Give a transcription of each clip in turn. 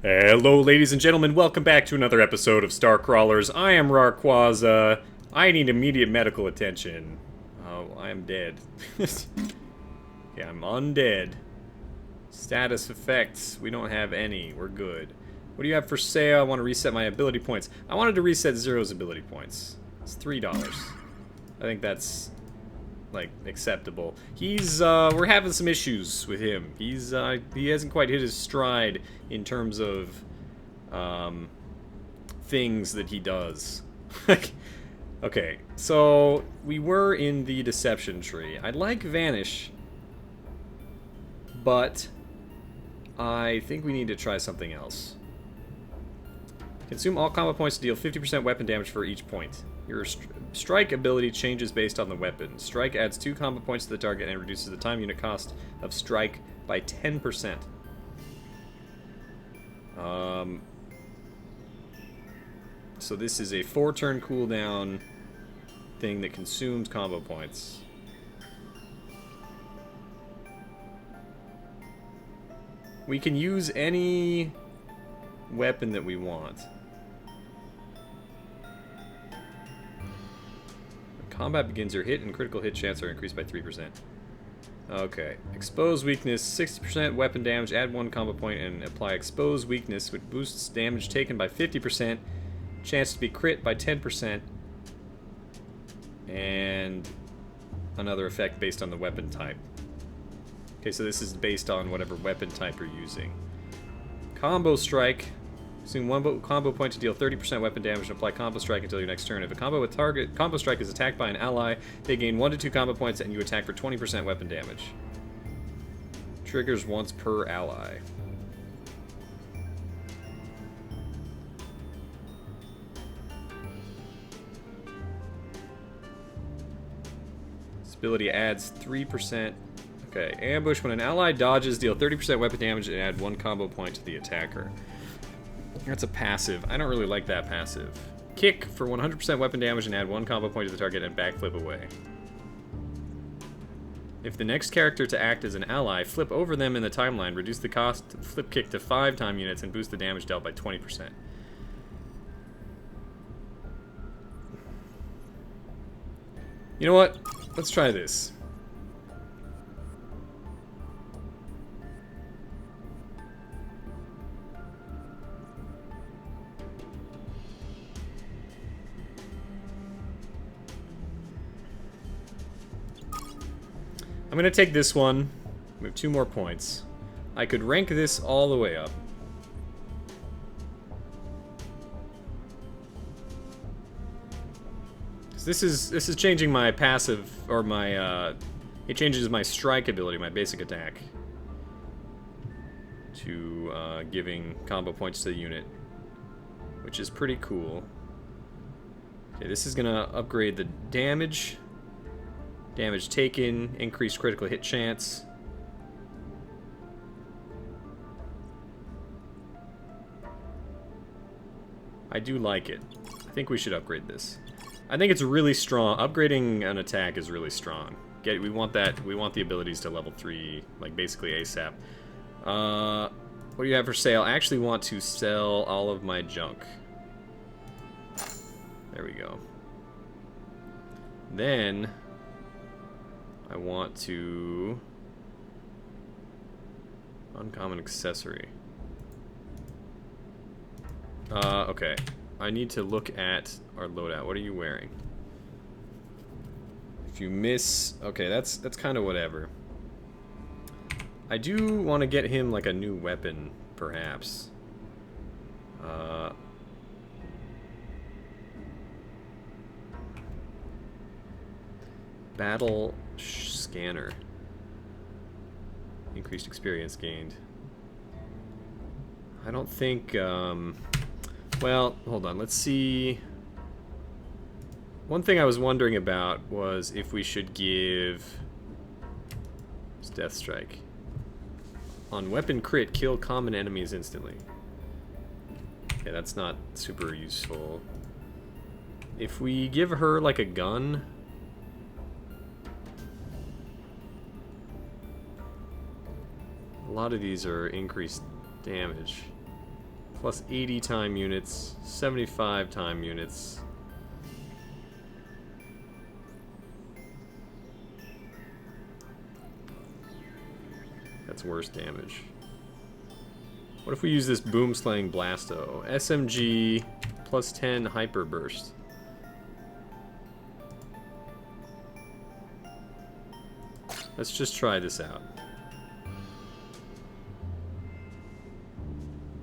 Hello, ladies and gentlemen. Welcome back to another episode of StarCrawlers. I am Rawrquaza. I need immediate medical attention. Oh, I am dead. Yeah, I'm undead. Status effects. We don't have any. We're good. What do you have for sale? I want to reset my ability points. I wanted to reset Zero's ability points. It's $3. I think that's, like, acceptable. We're having some issues with him. He hasn't quite hit his stride in terms of, things that he does. Okay, so we were in the Deception tree. I like Vanish, but I think we need to try something else. Consume all combo points to deal 50% weapon damage for each point. Your strike ability changes based on the weapon. Strike adds 2 combo points to the target and reduces the time unit cost of strike by 10%. So this is a 4-turn cooldown thing that consumes combo points. We can use any weapon that we want. Combat begins, your hit and critical hit chance are increased by 3%. Okay. Expose weakness, 60% weapon damage, add 1 combo point and apply expose weakness, which boosts damage taken by 50%, chance to be crit by 10%, and another effect based on the weapon type. Okay, so this is based on whatever weapon type you're using. Combo strike. Consume 1 combo point to deal 30% weapon damage and apply combo strike until your next turn. If a combo strike is attacked by an ally, they gain 1 to 2 combo points and you attack for 20% weapon damage. Triggers once per ally. This ability adds 3%. Okay, ambush. When an ally dodges, deal 30% weapon damage and add 1 combo point to the attacker. That's a passive. I don't really like that passive. Kick for 100% weapon damage and add 1 combo point to the target and backflip away. If the next character to act as an ally, flip over them in the timeline, reduce the cost flip kick to 5 time units, and boost the damage dealt by 20%. You know what? Let's try this. I'm gonna take this one. We have 2 more points. I could rank this all the way up. So this is changing my passive, or my it changes my strike ability, my basic attack, to giving combo points to the unit, which is pretty cool. Okay, this is gonna upgrade the damage. Damage taken, increased critical hit chance. I do like it. I think we should upgrade this. I think it's really strong. Upgrading an attack is really strong. We want that. We want the abilities to level 3, like basically ASAP. What do you have for sale? I actually want to sell all of my junk. There we go. Then I want to... Uncommon accessory. Okay. I need to look at our loadout. What are you wearing? If you miss... Okay, that's kind of whatever. I do want to get him, like, a new weapon, perhaps. Battle scanner. Increased experience gained. I don't think, well, hold on, let's see. One thing I was wondering about was if we should give... Death Strike. On weapon crit, kill common enemies instantly. Okay, that's not super useful. If we give her, like, a gun... A lot of these are increased damage. Plus 80 time units, 75 time units. That's worse damage. What if we use this boom slaying blasto? SMG plus 10 hyper burst. Let's just try this out.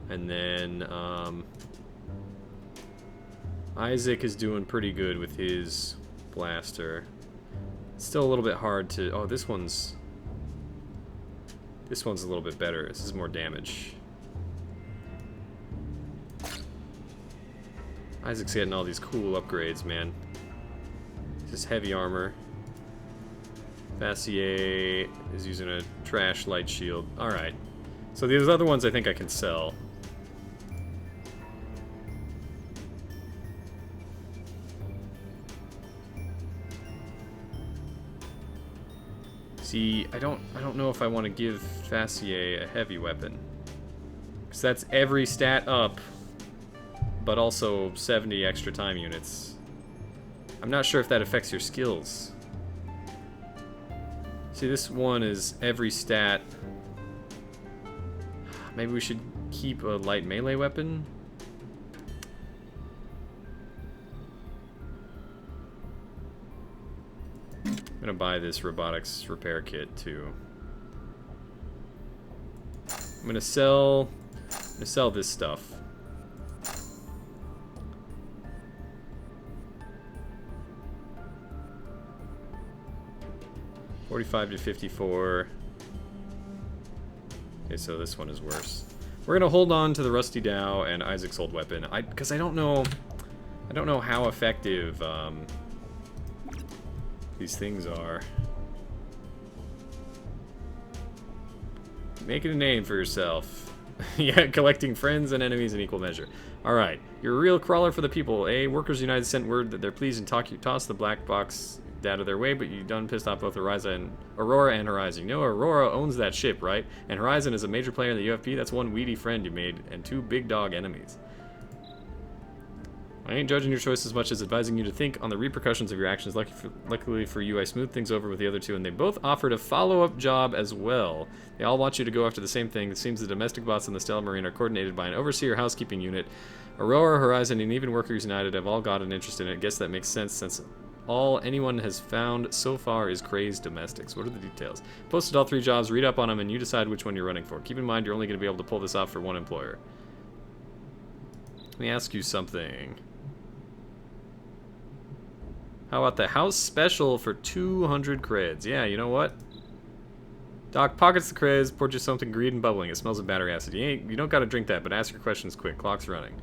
And then Isaac is doing pretty good with his blaster. It's still a little bit hard to... Oh, this one's a little bit better. This is more damage. Isaac's getting all these cool upgrades, man. This is heavy armor. Vassier is using a trash light shield. Alright. So these other ones I think I can sell. See, I don't know if I want to give Vassier a heavy weapon. Because that's every stat up, but also 70 extra time units. I'm not sure if that affects your skills. See, this one is every stat. Maybe we should keep a light melee weapon? I'm gonna buy this robotics repair kit too. I'm gonna sell this stuff. $45 to $54. Okay, so this one is worse. We're gonna hold on to the Rusty Dow and Isaac's old weapon. Because I don't know how effective these things are. Making a name for yourself. Yeah, collecting friends and enemies in equal measure. Alright, you're a real crawler for the people. Workers United sent word that they're pleased and toss the black box out of their way, but you done pissed off both Aurora and Horizon. You know Aurora owns that ship, right? And Horizon is a major player in the UFP. That's one weedy friend you made, and 2 big dog enemies. I ain't judging your choice as much as advising you to think on the repercussions of your actions. Luckily for you, I smoothed things over with the other 2, and they both offered a follow-up job as well. They all want you to go after the same thing. It seems the domestic bots in the Stellar Marine are coordinated by an overseer housekeeping unit. Aurora, Horizon, and even Workers United have all got an interest in it. I guess that makes sense since all anyone has found so far is crazed domestics. What are the details? Posted all 3 jobs, read up on them, and you decide which one you're running for. Keep in mind you're only going to be able to pull this off for one employer. Let me ask you something. How about the house special for 200 creds? Yeah, you know what? Doc pockets the creds, poured you something green and bubbling. It smells of battery acid. You don't gotta drink that, but ask your questions quick. Clock's running.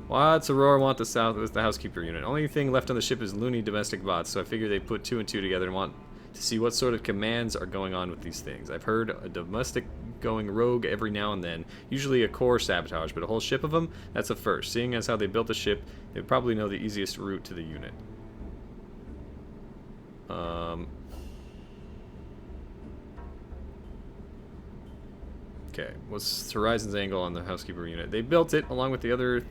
What's Aurora want the housekeeper unit? Only thing left on the ship is loony domestic bots, so I figure they put 2 and 2 together and want to see what sort of commands are going on with these things. I've heard a domestic going rogue every now and then, usually a core sabotage, but a whole ship of them? That's a first. Seeing as how they built the ship, they probably know the easiest route to the unit. Okay, what's Horizon's angle on the housekeeper unit? They built it along with the other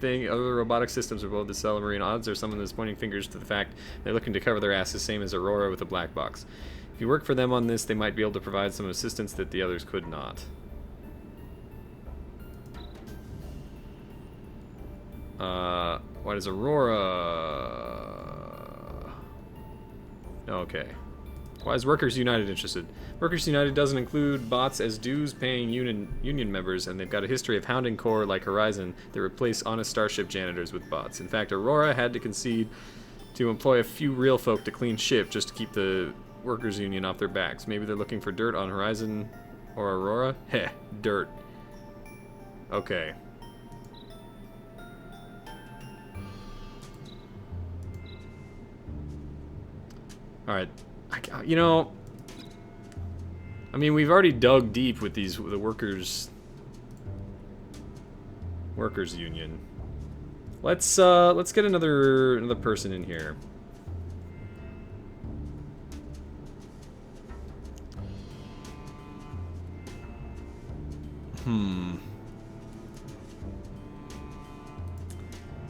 robotic systems of both the Stellar Marine. Odds are someone that's pointing fingers to the fact they're looking to cover their asses, same as Aurora with a black box. If you work for them on this, they might be able to provide some assistance that the others could not. Why does Aurora... Okay. Why is Workers United interested? Workers United doesn't include bots as dues-paying union members, and they've got a history of hounding core like Horizon that replace honest starship janitors with bots. In fact, Aurora had to concede to employ a few real folk to clean ship just to keep the Workers Union off their backs. Maybe they're looking for dirt on Horizon or Aurora? Heh, dirt. Okay. Alright. You know, I mean, we've already dug deep with the workers union. Let's get another person in here.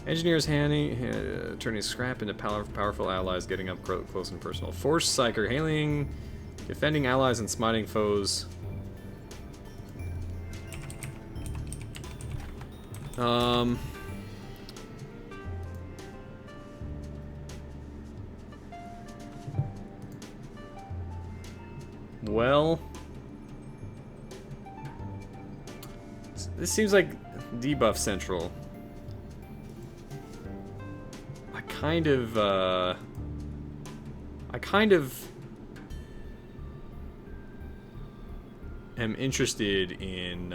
Engineers turning scrap into powerful allies, getting up close and personal. Force Psyker, hailing, defending allies and smiting foes. Well, this seems like debuff central. I kind of am interested in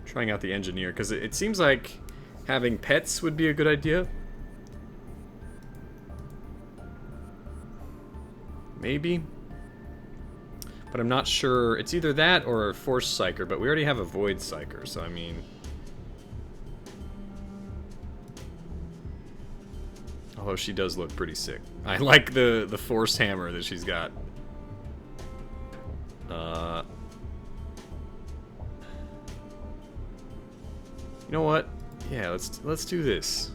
trying out the engineer, because it seems like having pets would be a good idea. Maybe. But I'm not sure. It's either that or a Force Psyker, but we already have a Void Psyker, so I mean... Although she does look pretty sick. I like the Force Hammer that she's got. You know what? Yeah, let's do this.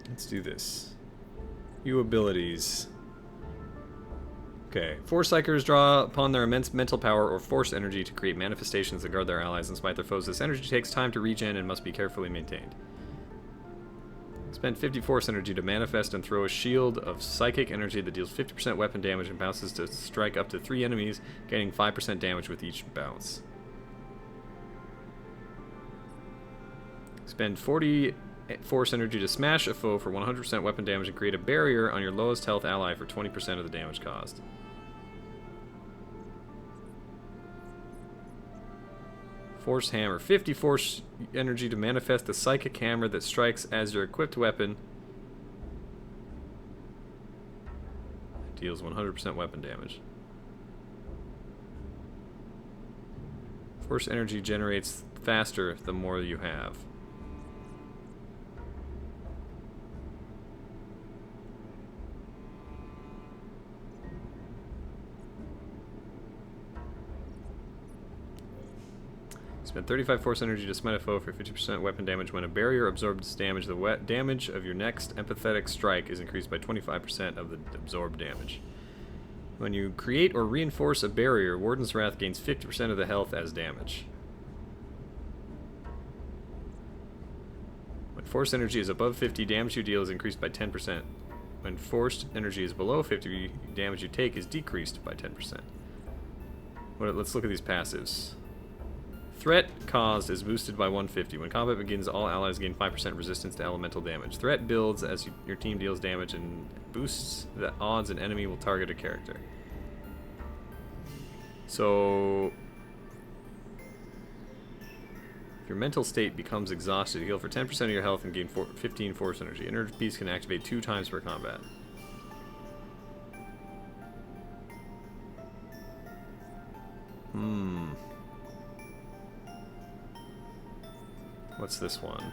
Let's do this. View abilities. Okay. Force Psychers draw upon their immense mental power or force energy to create manifestations that guard their allies and smite their foes. This energy takes time to regen and must be carefully maintained. Spend 50 force energy to manifest and throw a shield of psychic energy that deals 50% weapon damage and bounces to strike up to 3 enemies, gaining 5% damage with each bounce. Spend 40 force energy to smash a foe for 100% weapon damage and create a barrier on your lowest health ally for 20% of the damage caused. Force Hammer. 50 force energy to manifest a psychic hammer that strikes as your equipped weapon. Deals 100% weapon damage. Force energy generates faster the more you have. Spend 35 force energy to smite a foe for 50% weapon damage. When a barrier absorbs damage, the damage of your next empathetic strike is increased by 25% of the absorbed damage. When you create or reinforce a barrier, Warden's Wrath gains 50% of the health as damage. When force energy is above 50, damage you deal is increased by 10%. When forced energy is below 50, damage you take is decreased by 10%. Let's look at these passives. Threat caused is boosted by 150. When combat begins, all allies gain 5% resistance to elemental damage. Threat builds as your team deals damage and boosts the odds an enemy will target a character. So, if your mental state becomes exhausted, heal for 10% of your health and gain 15 force energy. Inner Peace can activate 2 times per combat. What's this one?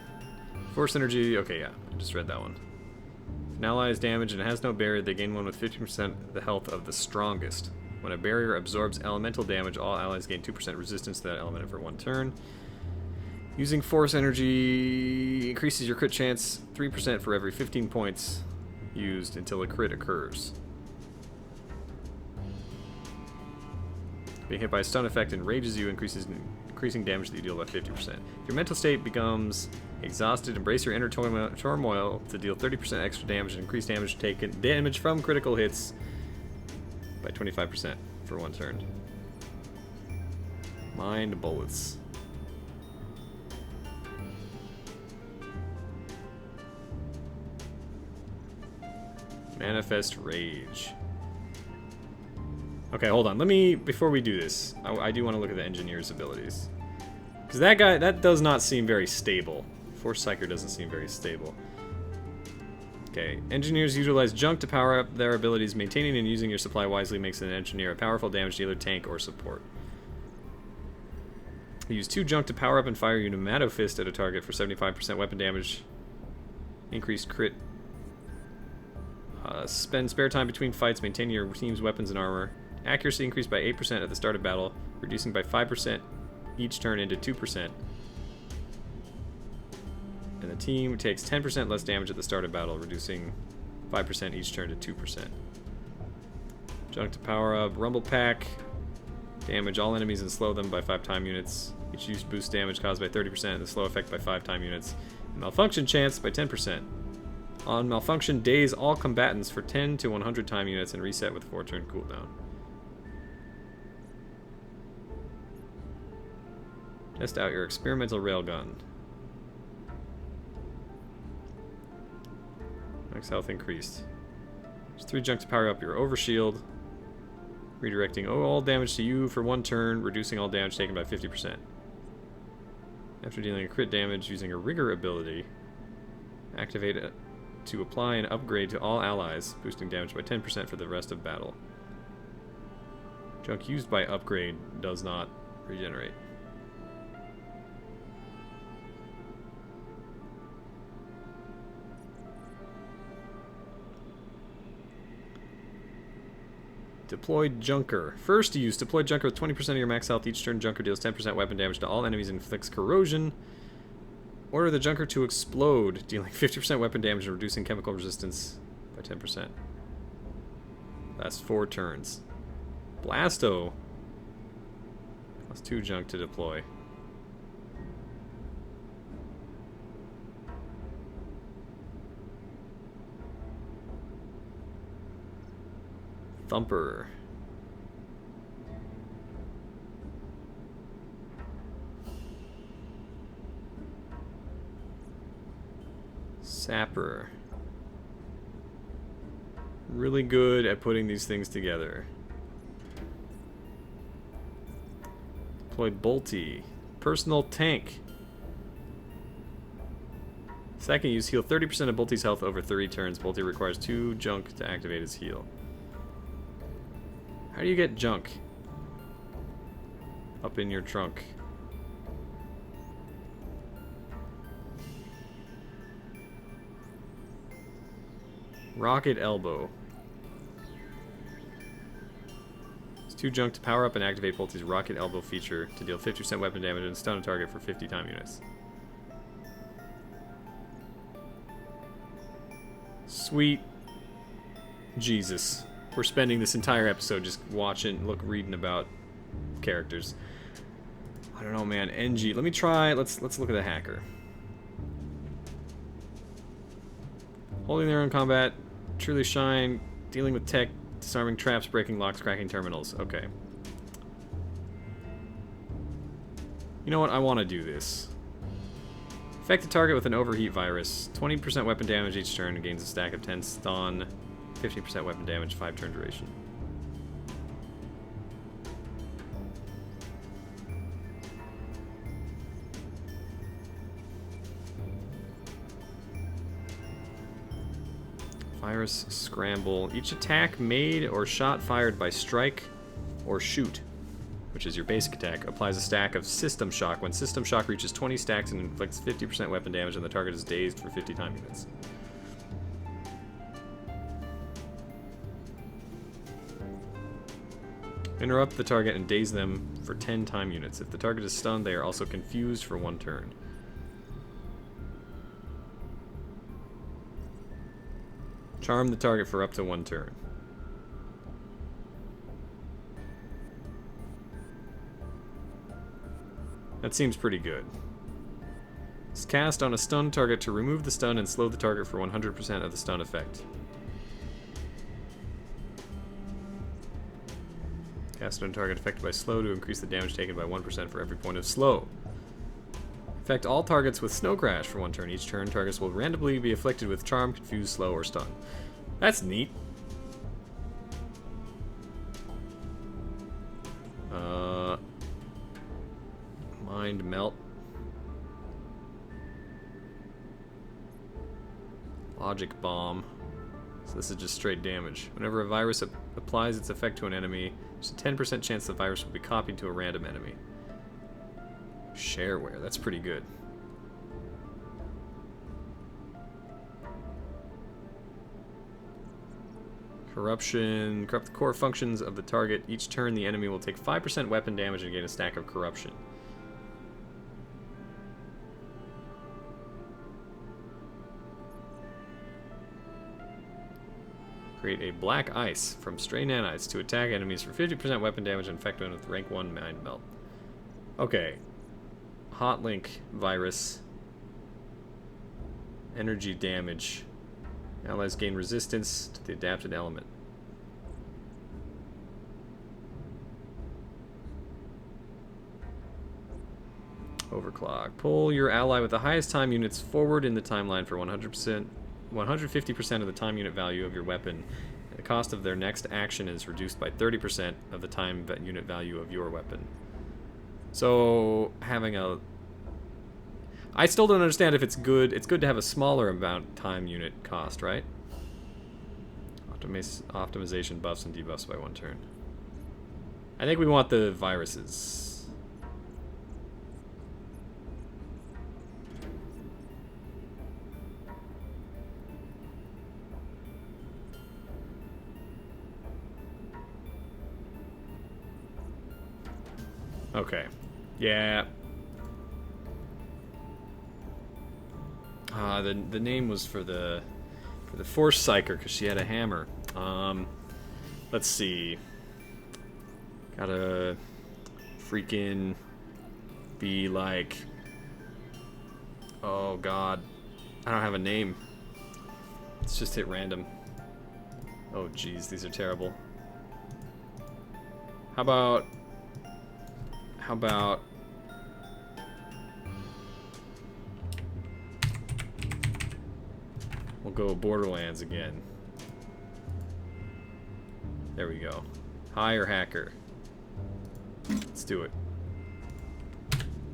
Force energy. Okay, yeah, I just read that one. If an ally is damaged and has no barrier, they gain one with 50% the health of the strongest. When a barrier absorbs elemental damage, all allies gain 2% resistance to that element for 1 turn. Using force energy increases your crit chance 3% for every 15 points used until a crit occurs. Being hit by a stun effect enrages you, increasing damage that you deal by 50%. If your mental state becomes exhausted, embrace your inner turmoil to deal 30% extra damage and increase damage taken from critical hits by 25% for 1 turn. Mind bullets. Manifest rage. Okay, hold on. Before we do this, I do want to look at the engineer's abilities. Because that guy, that does not seem very stable. Force Psyker doesn't seem very stable. Okay, engineers utilize junk to power up their abilities. Maintaining and using your supply wisely makes an engineer a powerful damage dealer, tank, or support. Use 2 junk to power up and fire your Pneumato Fist at a target for 75% weapon damage. Increased crit. Spend spare time between fights, maintaining your team's weapons and armor. Accuracy increased by 8% at the start of battle, reducing by 5% each turn into 2%. And the team takes 10% less damage at the start of battle, reducing 5% each turn to 2%. Junk to power up. Rumble Pack. Damage all enemies and slow them by 5 time units. Each use boosts damage caused by 30% and the slow effect by 5 time units. And malfunction chance by 10%. On malfunction, daze all combatants for 10 to 100 time units and reset with 4-turn cooldown. Test out your experimental railgun. Max health increased. There's 3 junk to power up your overshield. Redirecting all damage to you for 1 turn, reducing all damage taken by 50%. After dealing a crit damage using a rigor ability, activate it to apply an upgrade to all allies, boosting damage by 10% for the rest of battle. Junk used by upgrade does not regenerate. Deployed Junker. First use, deployed Junker with 20% of your max health each turn. Junker deals 10% weapon damage to all enemies and inflicts corrosion. Order the Junker to explode, dealing 50% weapon damage and reducing chemical resistance by 10%. That's 4 turns. Blasto. Plus 2 junk to deploy. Thumper. Sapper. Really good at putting these things together. Deployed Bolty. Personal tank. Second use, heal 30% of Bolty's health over 30 turns. Bolty requires 2 junk to activate his heal. How do you get junk up in your trunk? Rocket Elbow. It's 2 junk to power up and activate Bolty's Rocket Elbow feature to deal 50% weapon damage and stun a target for 50 time units. Sweet Jesus. We're spending this entire episode just watching, reading about characters. I don't know, man. NG. Let me try. Let's look at the hacker. Holding their own combat. Truly shine. Dealing with tech. Disarming traps. Breaking locks. Cracking terminals. Okay. You know what? I want to do this. Affect the target with an overheat virus. 20% weapon damage each turn and gains a stack of 10 stun. 50% weapon damage, 5 turn duration. Virus Scramble. Each attack made or shot fired by strike or shoot, which is your basic attack, applies a stack of System Shock. When System Shock reaches 20 stacks and inflicts 50% weapon damage and the target is dazed for 50 time units. Interrupt the target and daze them for 10 time units. If the target is stunned, they are also confused for 1 turn. Charm the target for up to 1 turn. That seems pretty good. It's cast on a stunned target to remove the stun and slow the target for 100% of the stun effect. Cast on a target affected by slow to increase the damage taken by 1% for every point of slow. Affect all targets with Snow Crash for 1 turn. Each turn, targets will randomly be afflicted with Charm, Confuse, Slow, or Stun. That's neat. Mind Melt. Logic Bomb. So this is just straight damage. Whenever a virus applies its effect to an enemy, there's a 10% chance the virus will be copied to a random enemy. Shareware, that's pretty good. Corruption. Corrupt the core functions of the target. Each turn, the enemy will take 5% weapon damage and gain a stack of corruption. Create a black ice from stray nanites to attack enemies for 50% weapon damage and infect them with rank 1 mind melt. Okay. Hot link virus. Energy damage. Allies gain resistance to the adapted element. Overclock. Pull your ally with the highest time units forward in the timeline for 150% of the time unit value of your weapon. The cost of their next action is reduced by 30% of the time unit value of your weapon. So, having a... I still don't understand if it's good. It's good to have a smaller amount time unit cost, right? Optimization buffs and debuffs by 1 turn. I think we want the viruses. Okay. Yeah. The name was for the Force Psyker because she had a hammer. Let's see. Gotta freaking be like... Oh god. I don't have a name. Let's just hit random. Oh geez, these are terrible. How about... We'll go Borderlands again. There we go. Hire hacker. Let's do it.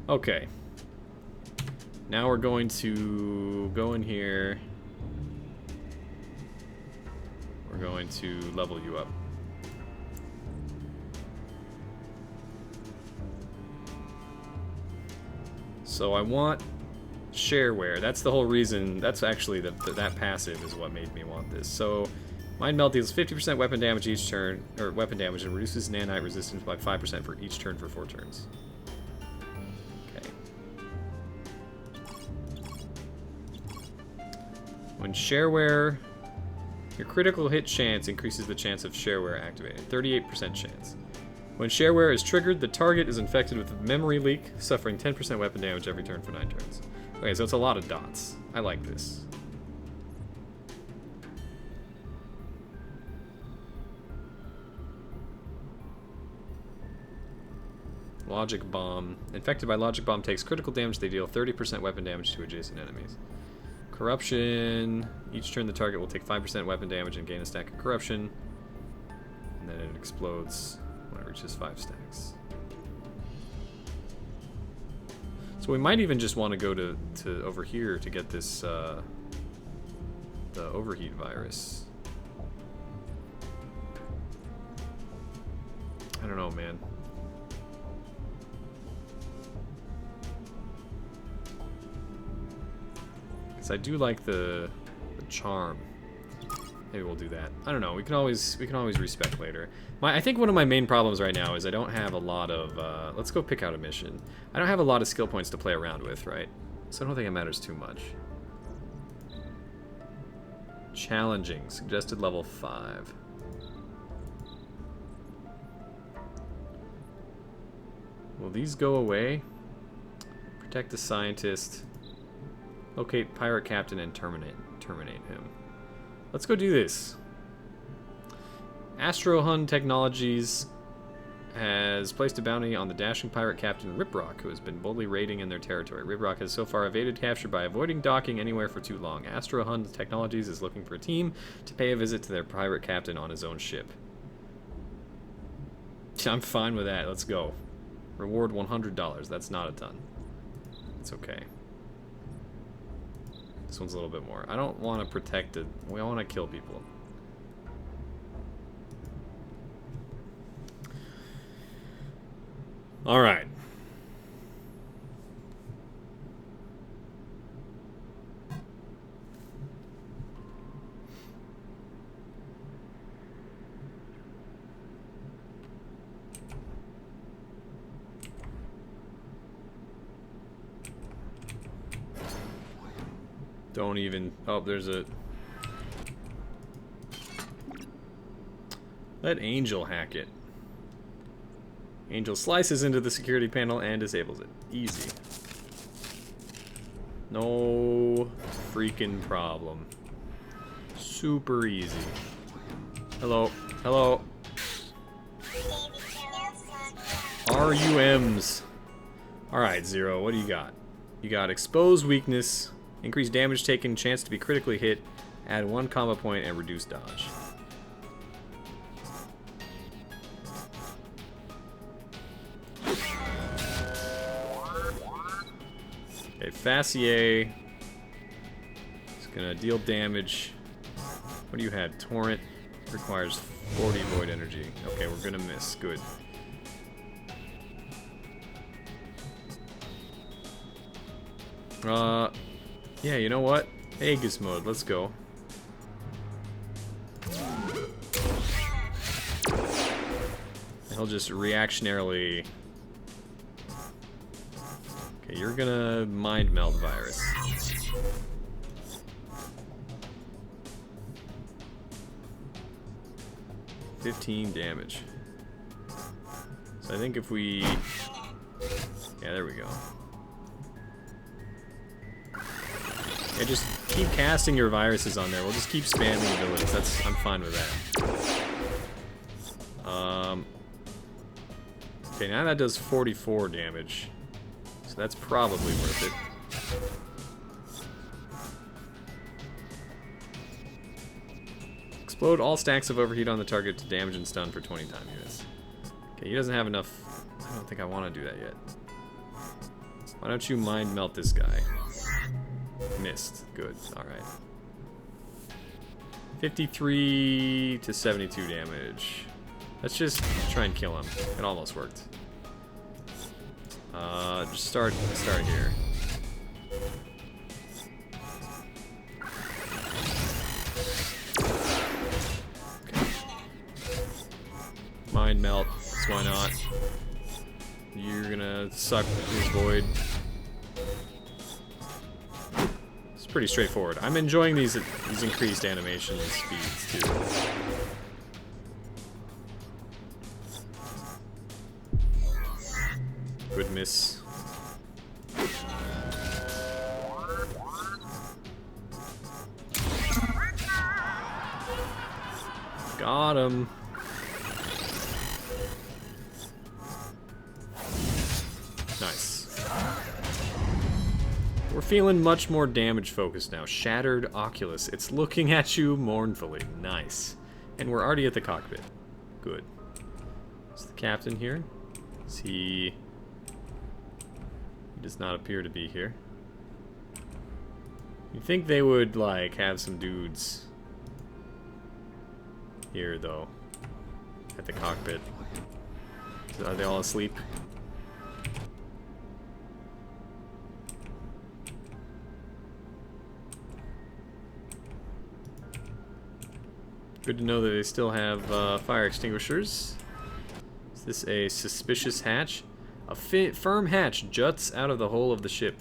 Okay. Now we're going to go in here. We're going to level you up. So I want shareware. That's the whole reason. That's actually that passive is what made me want this. So Mind Melt deals 50% weapon damage each turn, or weapon damage, and reduces nanite resistance by 5% for each turn for 4 turns. Okay. When shareware, your critical hit chance increases the chance of shareware activated. 38% chance. When shareware is triggered, the target is infected with a memory leak, suffering 10% weapon damage every turn for 9 turns. Okay, so it's a lot of dots. I like this. Logic Bomb. Infected by Logic Bomb takes critical damage. They deal 30% weapon damage to adjacent enemies. Corruption. Each turn the target will take 5% weapon damage and gain a stack of corruption. And then it explodes when it reaches 5 stacks. So we might even just want to go to over here to get this, the overheat virus. I don't know, man. Because I do like the charm. Maybe we'll do that. I don't know. We can always respec later. I think one of my main problems right now is I don't have a lot of. Let's go pick out a mission. I don't have a lot of skill points to play around with, right? So I don't think it matters too much. Challenging. Suggested level 5. Will these go away? Protect the scientist. Locate pirate captain and terminate him. Let's go do this. Astrohun Technologies has placed a bounty on the dashing pirate captain Riprock, who has been boldly raiding in their territory. Riprock has so far evaded capture by avoiding docking anywhere for too long. Astrohun Technologies is looking for a team to pay a visit to their pirate captain on his own ship. I'm fine with that. Let's go. Reward $100. That's not a ton. It's okay. This one's a little bit more. I don't want to protect it. We want to kill people. All right. Don't even... Oh, there's a... Let Angel hack it. Angel slices into the security panel and disables it. Easy. No freaking problem. Super easy. Hello. Hello. RUMs. Alright, Zero, what do you got? You got Expose Weakness, increase damage taken, chance to be critically hit, add 1 combo point, and reduce dodge. Okay, Facier is gonna deal damage. What do you have? Torrent requires 40 void energy. Okay, we're gonna miss. Good. Yeah, you know what? Aegis mode, let's go. He'll just reactionarily... Okay, you're gonna mind melt virus. $15 damage. So I think if we... Yeah, there we go. Yeah, just keep casting your viruses on there. We'll just keep spamming abilities. I'm fine with that. Okay, now that does 44 damage. So that's probably worth it. Explode all stacks of overheat on the target to damage and stun for 20 time units. Okay, he doesn't have enough. I don't think I want to do that yet. Why don't you mind melt this guy? Missed. Good. Alright. 53 to 72 damage. Let's just try and kill him. It almost worked. Just start here. Okay. Mind melt. So why not? You're gonna suck his void. It's pretty straightforward. I'm enjoying these increased animation speeds too. Good miss. Got him. Nice. We're feeling much more damage focused now. Shattered Oculus. It's looking at you mournfully. Nice. And we're already at the cockpit. Good. Is the captain here? Is he... He does not appear to be here. You'd think they would, like, have some dudes here, though. At the cockpit. Are they all asleep? Good to know that they still have fire extinguishers. Is this a suspicious hatch? A firm hatch juts out of the hull of the ship.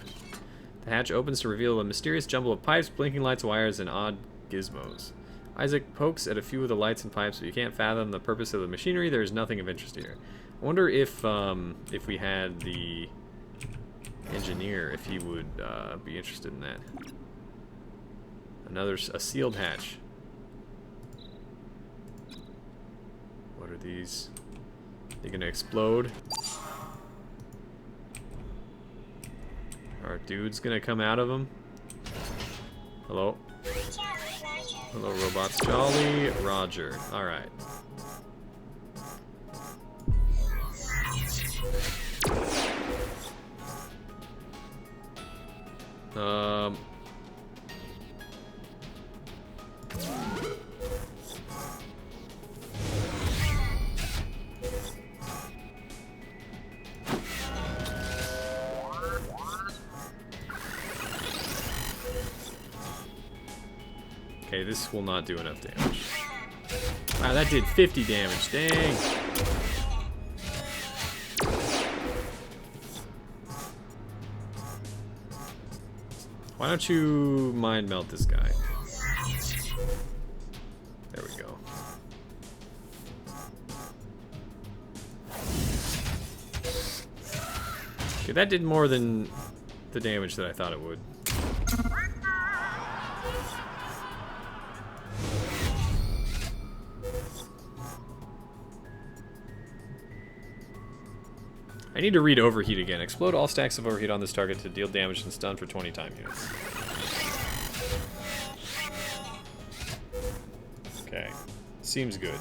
The hatch opens to reveal a mysterious jumble of pipes, blinking lights, wires, and odd gizmos. Isaac pokes at a few of the lights and pipes, but you can't fathom the purpose of the machinery. There is nothing of interest here. I wonder if we had the engineer, if he would be interested in that. A sealed hatch. What are these? They're gonna explode. Our dude's gonna come out of them. Hello. Hello, robots. Jolly Roger. Alright. Okay, this will not do enough damage. Wow, that did 50 damage. Dang. Why don't you mind melt this guy? There we go. Okay, that did more than the damage that I thought it would. I need to read Overheat again. Explode all stacks of Overheat on this target to deal damage and stun for 20 time units. Okay. Seems good.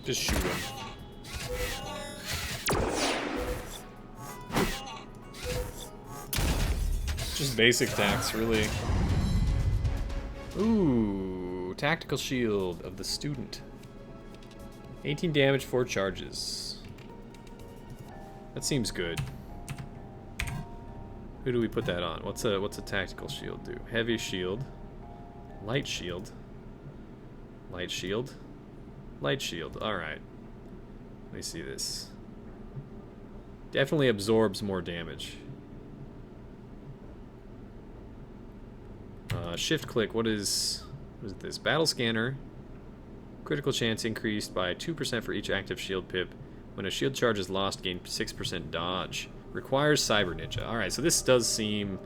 Just shoot him. Just basic attacks, really. Ooh, tactical shield of the student. 18 damage, 4 charges. That seems good. Who do we put that on? What's a tactical shield do? Heavy shield, light shield, light shield, light shield. All right. Let me see this. Definitely absorbs more damage. Shift click, what is this? Battle scanner. Critical chance increased by 2% for each active shield pip. When a shield charge is lost, gain 6% dodge. Requires Cyber Ninja. Alright, so this does seem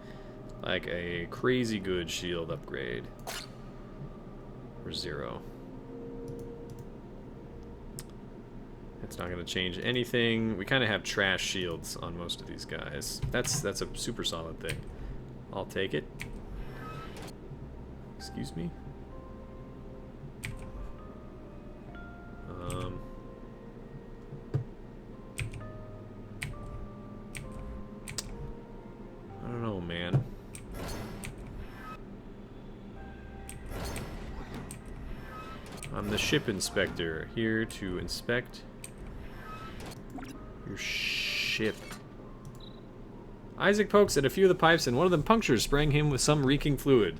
like a crazy good shield upgrade. Or 0. It's not going to change anything. We kind of have trash shields on most of these guys. That's a super solid thing. I'll take it. Excuse me? I don't know, man. I'm the ship inspector, here to inspect your ship. Isaac pokes at a few of the pipes and one of them punctures, spraying him with some reeking fluid.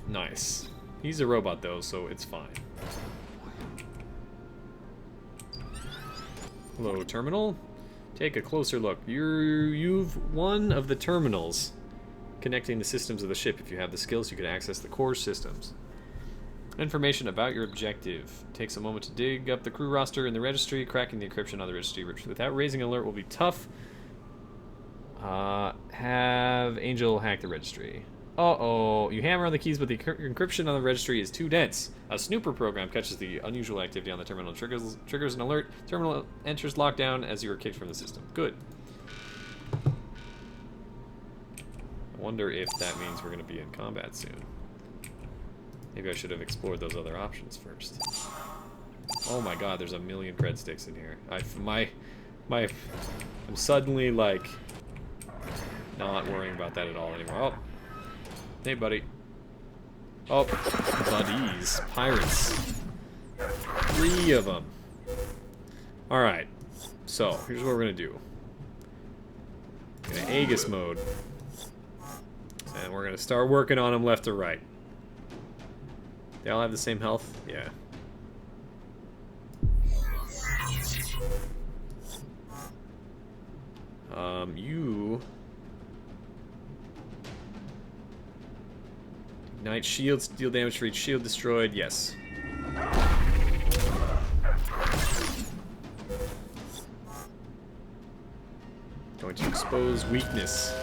Nice. He's a robot though, so it's fine. Hello, terminal. Take a closer look. You've one of the terminals connecting the systems of the ship. If you have the skills, you can access the core systems. Information about your objective. Takes a moment to dig up the crew roster in the registry. Cracking the encryption on the registry without raising an alert will be tough. Have Angel hack the registry. Uh-oh, you hammer on the keys, but the encryption on the registry is too dense. A snooper program catches the unusual activity on the terminal and triggers an alert. Terminal enters lockdown as you are kicked from the system. Good. I wonder if that means we're going to be in combat soon. Maybe I should have explored those other options first. Oh my god, there's a million cred sticks in here. I'm suddenly, like, not worrying about that at all anymore. Oh. Hey, buddy. Oh, buddies. Pirates. 3 of them. Alright. So, here's what we're going to do. We're going to Aegis mode. And we're going to start working on them left to right. They all have the same health? Yeah. You... Ignite shields, deal damage for each shield destroyed. Yes. Going to expose weakness.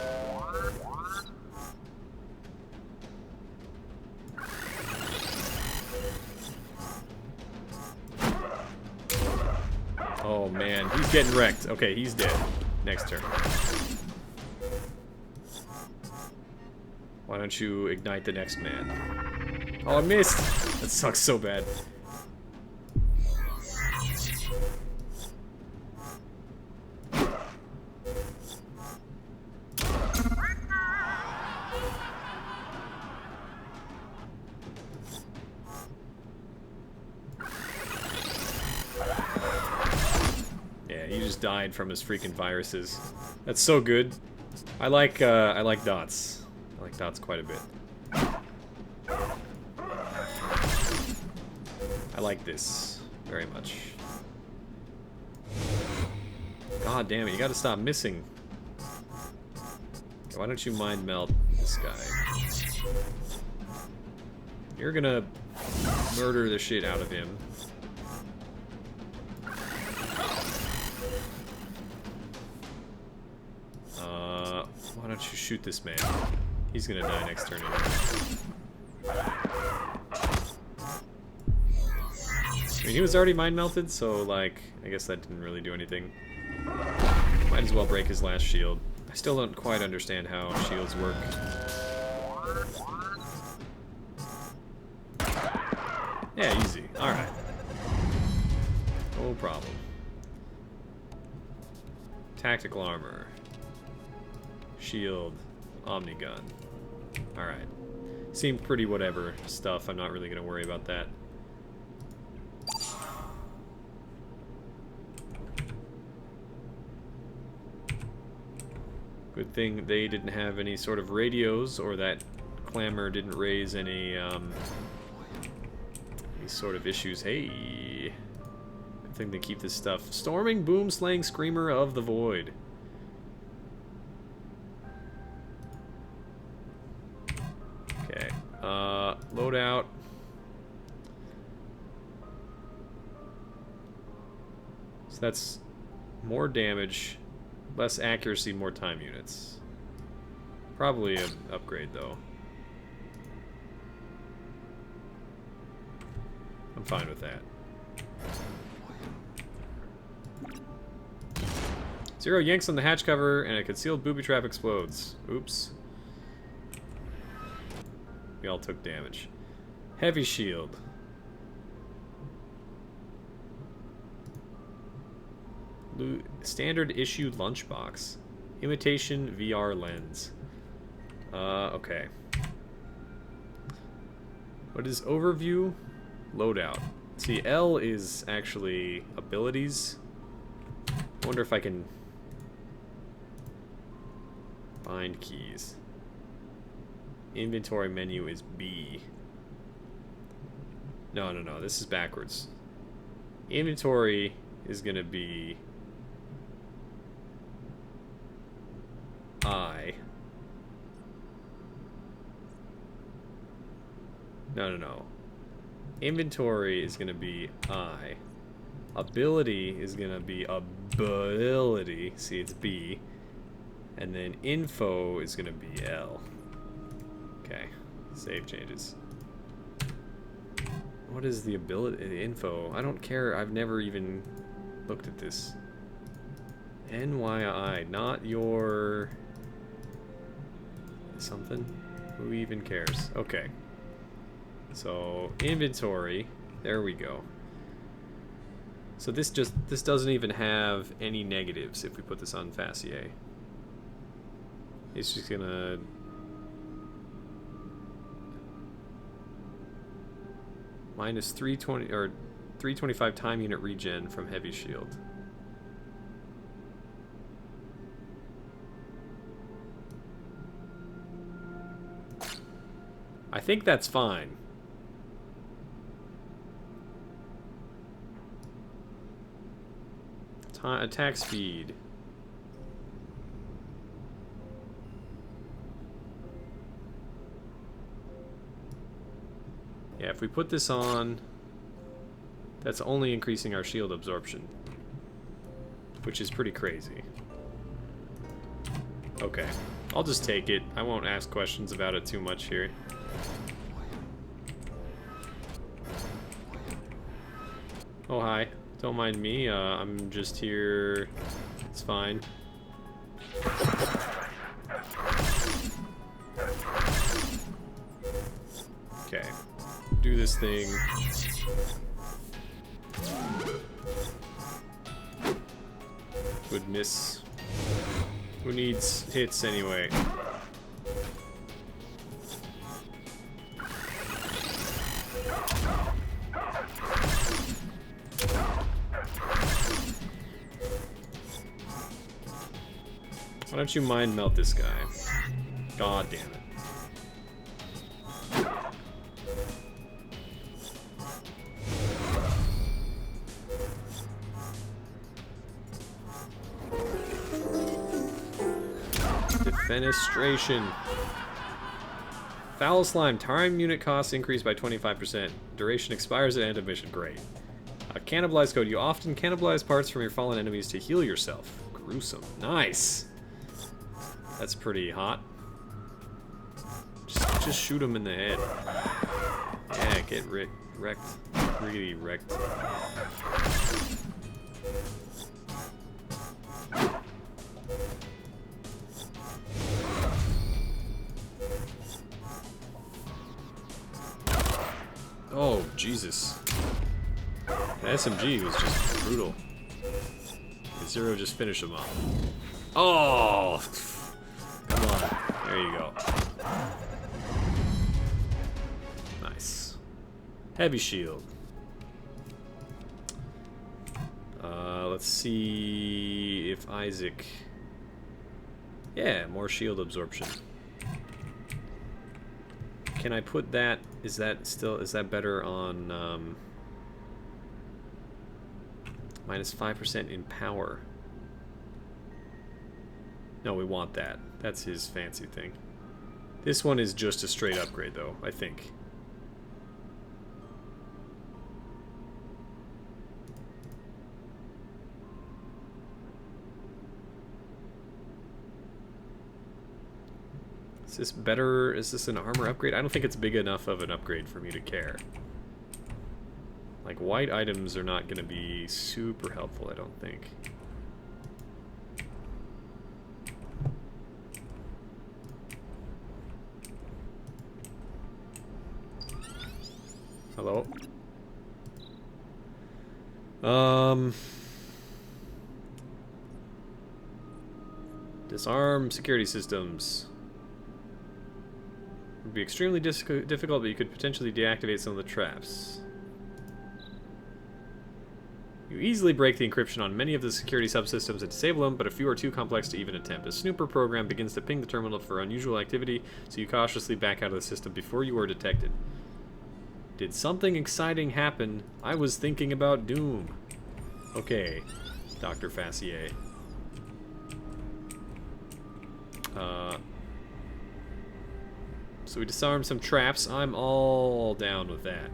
Oh man, he's getting wrecked. Okay, he's dead. Next turn. Why don't you ignite the next man? Oh, I missed! That sucks so bad. Yeah, he just died from his freaking viruses. That's so good. I like dots. I like dots quite a bit. I like this very much. God damn it, you gotta stop missing. Okay, why don't you mind melt this guy? You're gonna murder the shit out of him. Why don't you shoot this man? He's gonna die next turn anyway. I mean, he was already mind melted, so, like, I guess that didn't really do anything. Might as well break his last shield. I still don't quite understand how shields work. Yeah, easy. Alright. No problem. Tactical armor. Shield. Omnigun. Alright. Seemed pretty whatever stuff. I'm not really going to worry about that. Good thing they didn't have any sort of radios, or that clamor didn't raise any sort of issues. Hey! Good thing they keep this stuff. Storming, boom, slaying, screamer of the void. Okay. Loadout. So that's more damage. Less accuracy, more time units. Probably an upgrade, though. I'm fine with that. 0 yanks on the hatch cover, and a concealed booby trap explodes. Oops. We all took damage. Heavy shield. Standard issue lunchbox. Imitation VR lens. Okay. What is overview? Loadout. See, L is actually abilities. I wonder if I can find keys. Inventory menu is B. No, this is backwards. Inventory is gonna be I. No. Inventory is gonna be I. Ability is gonna be ability. See, it's B. And then info is gonna be L. Okay. Save changes. What is the ability? The info? I don't care. I've never even looked at this. NYI, not your something. Who even cares? Okay. So inventory. There we go. So this doesn't even have any negatives if we put this on Facier. It's just gonna minus 320 or 325 time unit regen from heavy shield. I think that's fine. Attack speed. Yeah, if we put this on, that's only increasing our shield absorption, which is pretty crazy. Okay, I'll just take it. I won't ask questions about it too much here. Oh, hi. Don't mind me. I'm just here. It's fine. Okay. Do this thing. Would miss. Who needs hits anyway? Why don't you mind melt this guy? God damn it. Fenestration. Foul slime. Time unit costs increase by 25%. Duration expires at end of mission. Great. Cannibalize code. You often cannibalize parts from your fallen enemies to heal yourself. Gruesome. Nice. That's pretty hot. Just shoot him in the head. Yeah, get wrecked. Really wrecked. Oh, Jesus. The SMG was just brutal. The Zero just finished him off. Oh! Come on. There you go. Nice. Heavy shield. Let's see if Isaac... Yeah, more shield absorption. Can I put that... Is that better on... minus 5% in power. No, we want that. That's his fancy thing. This one is just a straight upgrade, though, I think. Is this better? Is this an armor upgrade? I don't think it's big enough of an upgrade for me to care. Like, white items are not going to be super helpful, I don't think. Hello? Disarm security systems. It would be extremely difficult, but you could potentially deactivate some of the traps. You easily break the encryption on many of the security subsystems and disable them, but a few are too complex to even attempt. A snooper program begins to ping the terminal for unusual activity, so you cautiously back out of the system before you are detected. Did something exciting happen? I was thinking about Doom. Okay, Dr. Fassier. So we disarmed some traps. I'm all down with that.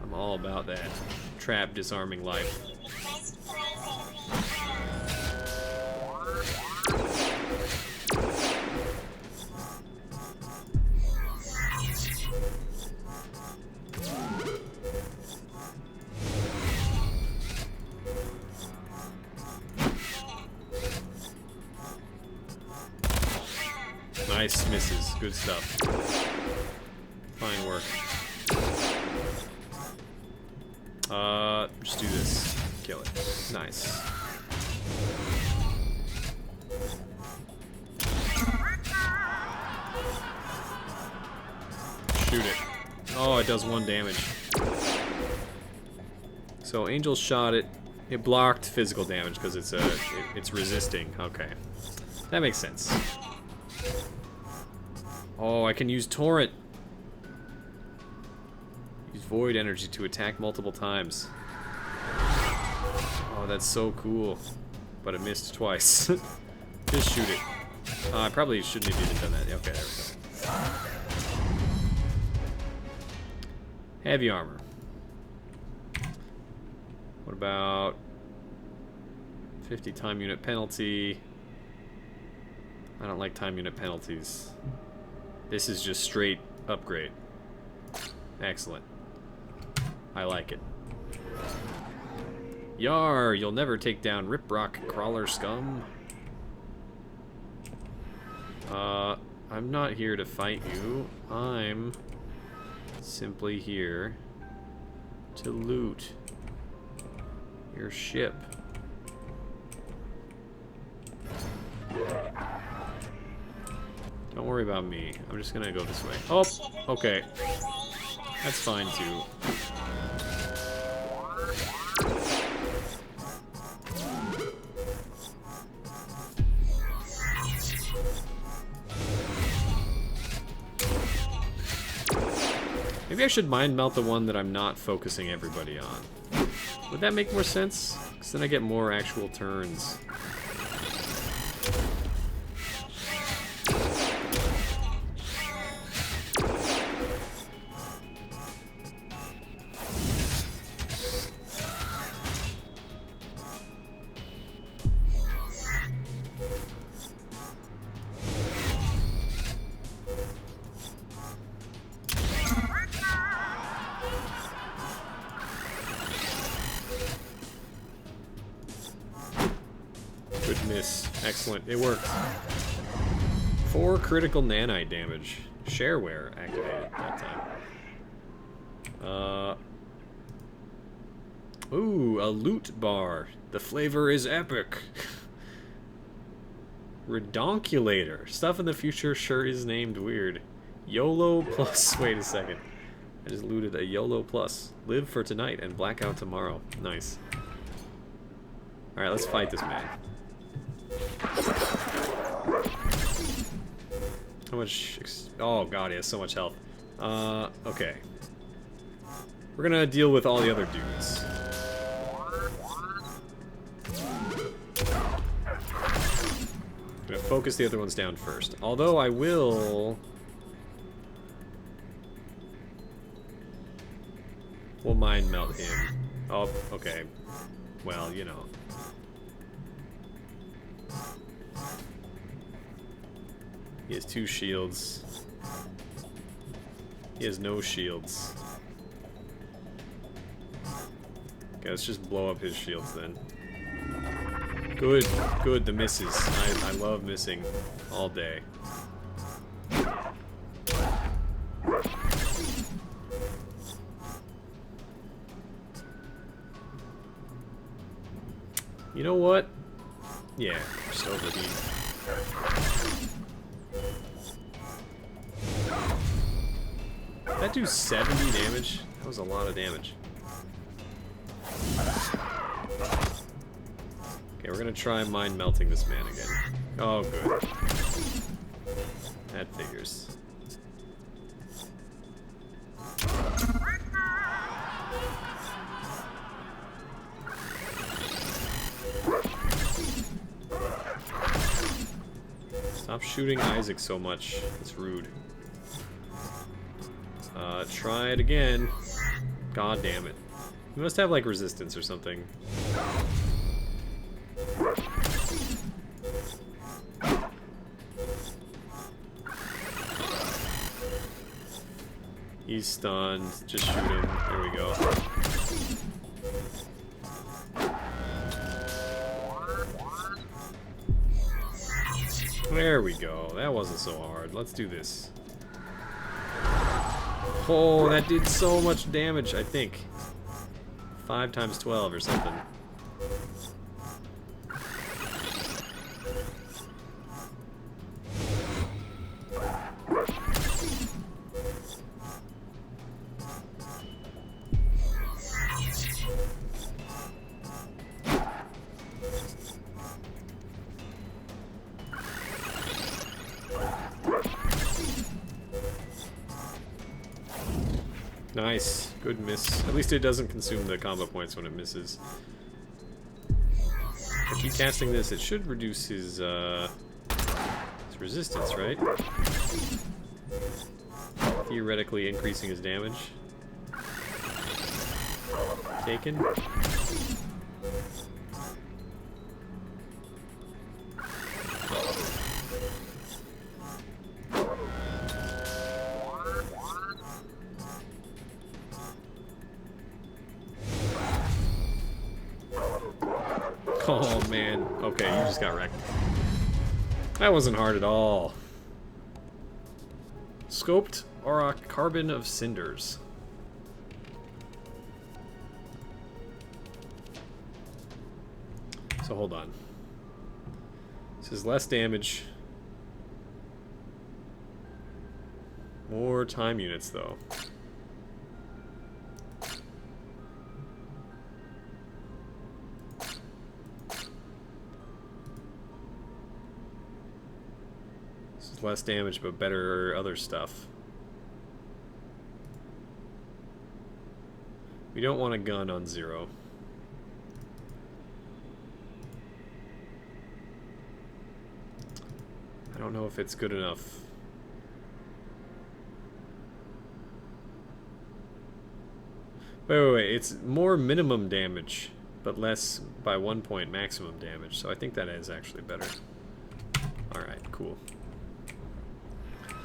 I'm all about that. Trap disarming life. Nice misses. Good stuff. Fine work. Just do this. Kill it. Nice. Shoot it. Oh, it does 1 damage. So Angel shot it. It blocked physical damage because it's resisting. Okay. That makes sense. Oh, I can use Torrent. Use Void Energy to attack multiple times. Oh, that's so cool. But it missed twice. Just shoot it. I probably shouldn't have even done that. Okay, there we go. Heavy armor. What about 50 time unit penalty? I don't like time unit penalties. This is just straight upgrade. Excellent. I like it. Yarr, you'll never take down Rawrquaza scum. I'm not here to fight you. I'm simply here to loot your ship. Don't worry about me. I'm just gonna go this way. Oh, okay. That's fine too. Maybe I should mind melt the one that I'm not focusing everybody on. Would that make more sense? Because then I get more actual turns. Excellent, it worked. 4 critical nanite damage. Shareware activated that time. Ooh, a loot bar. The flavor is epic. Redonculator. Stuff in the future sure is named weird. YOLO plus. Wait a second. I just looted a YOLO plus. Live for tonight and black out tomorrow. Nice. Alright, let's fight this man. How much... Oh god, he has so much health. Okay. We're gonna deal with all the other dudes. I'm gonna focus the other ones down first. Although I will... We'll mind melt him. Oh, okay. Well, you know. He has 2 shields. He has no shields. Okay, let's just blow up his shields then. Good, good, the misses. I love missing all day. You know what? Yeah, just overheat. That do 70 damage? That was a lot of damage. Okay, we're gonna try mind melting this man again. Oh, good. That figures. Stop shooting Isaac so much. It's rude. Try it again. God damn it. You must have, like, resistance or something. He's stunned. Just shoot him. There we go. There we go. That wasn't so hard. Let's do this. Oh, that did so much damage, I think. 5 times 12 or something. Nice. Good miss. At least it doesn't consume the combo points when it misses. If I keep casting this, it should reduce his resistance, right? Theoretically increasing his damage. Taken. Oh man, okay, you just got wrecked. That wasn't hard at all. Scoped or a carbon of cinders. So hold on. This is less damage. More time units though. Less damage, but better other stuff. We don't want a gun on 0. I don't know if it's good enough. Wait. It's more minimum damage, but less by 1 point maximum damage. So I think that is actually better. Alright, cool.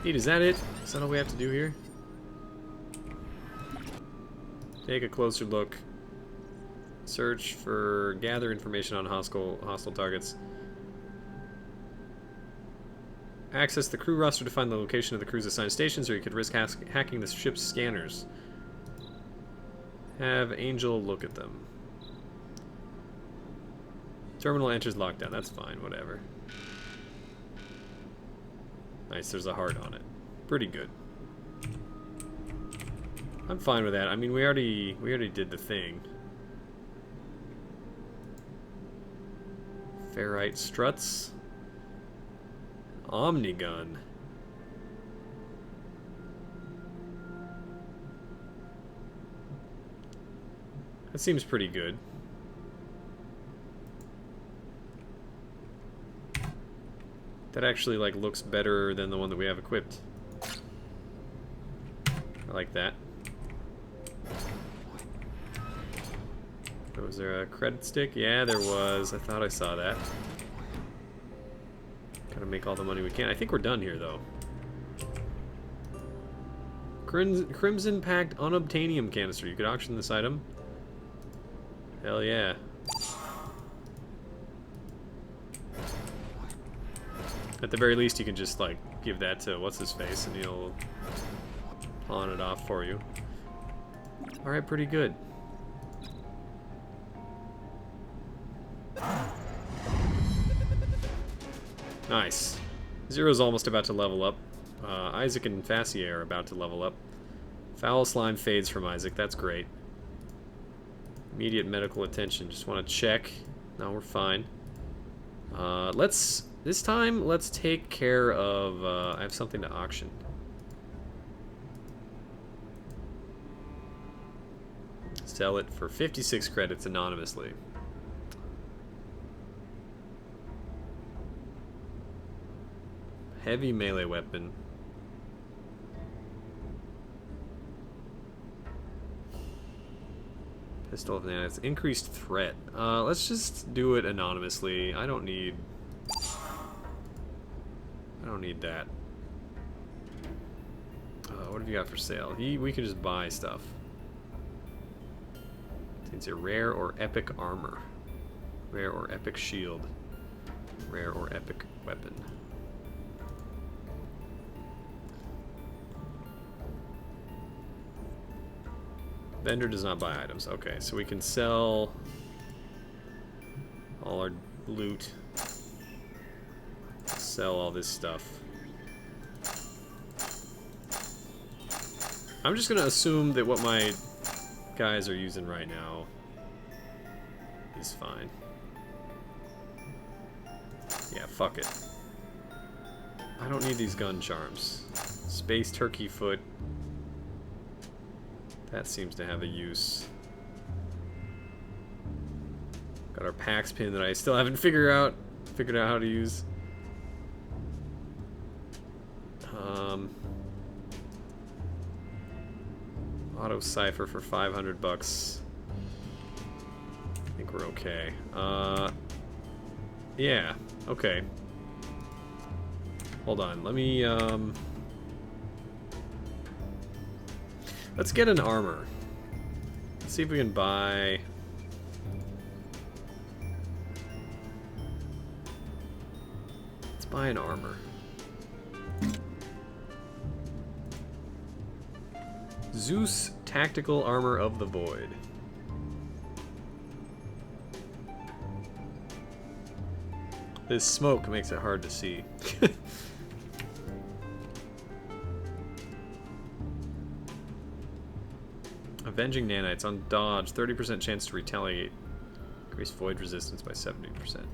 Neat, is that it? Is that all we have to do here? Take a closer look. Search for... Gather information on hostile targets. access the crew roster to find the location of the crew's assigned stations, or you could risk hacking the ship's scanners. Have Angel look at them. Terminal enters lockdown. That's fine, whatever. Nice, there's a heart on it. Pretty good. I'm fine with that. I mean, we already did the thing. Ferrite struts. Omnigun. That seems pretty good. That actually like looks better than the one that we have equipped. I like that. Was there a credit stick? Yeah, there was. I thought I saw that. Gotta make all the money we can. I think we're done here, though. Crimson packed unobtainium canister. You could auction this item. Hell yeah. At the very least, you can just, like, give that to what's-his-face, and he'll pawn it off for you. Alright, pretty good. Nice. Zero's almost about to level up. Isaac and Fassier are about to level up. Foul slime fades from Isaac. That's great. Immediate medical attention. Just want to check. No, we're fine. This time, let's take care of... I have something to auction. Sell it for 56 credits anonymously. Heavy melee weapon. Pistol of Nanites. Increased threat. Let's just do it anonymously. I don't need that. What have you got for sale? We can just buy stuff. It's a rare or epic armor. Rare or epic shield. Rare or epic weapon. Vendor does not buy items. Okay, so we can sell all our loot. Sell all this stuff. I'm just gonna assume that what my guys are using right now is fine. Yeah, fuck it. I don't need these gun charms. Space turkey foot. That seems to have a use. Got our PAX pin that I still haven't figured out how to use. Auto cipher for 500 bucks. I think we're okay. Yeah, okay. Hold on, let me let's get an armor. Let's see if we can buy... Let's buy an armor. Zeus Tactical Armor of the Void. This smoke makes it hard to see. Avenging Nanites on dodge, 30% chance to retaliate. Increase void resistance by 70%.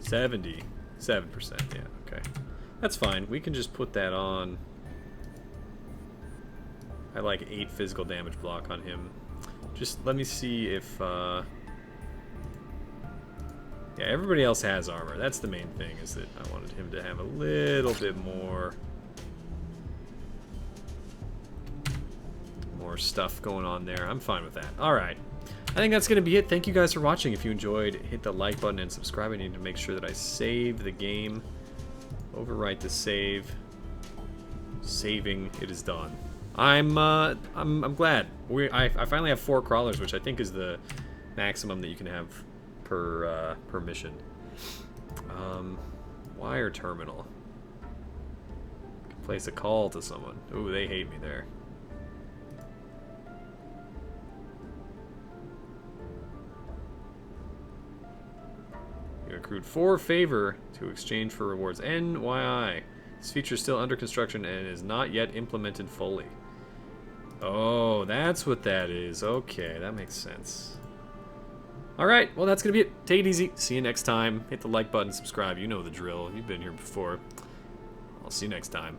77%, yeah, okay. That's fine. We can just put that on. I like 8 physical damage block on him. Just let me see if... Yeah, everybody else has armor. That's the main thing, is that I wanted him to have a little bit more stuff going on there. I'm fine with that. Alright. I think that's going to be it. Thank you guys for watching. If you enjoyed, hit the like button and subscribe. I need to make sure that I save the game. Overwrite the save. Saving. It is done. I'm glad. I finally have 4 crawlers, which I think is the maximum that you can have per mission. Wire terminal. Place a call to someone. Ooh, they hate me there. You accrued 4 favor to exchange for rewards. NYI. This feature is still under construction and is not yet implemented fully. Oh, that's what that is. Okay, that makes sense. Alright, well that's going to be it. Take it easy. See you next time. Hit the like button, subscribe. You know the drill. You've been here before. I'll see you next time.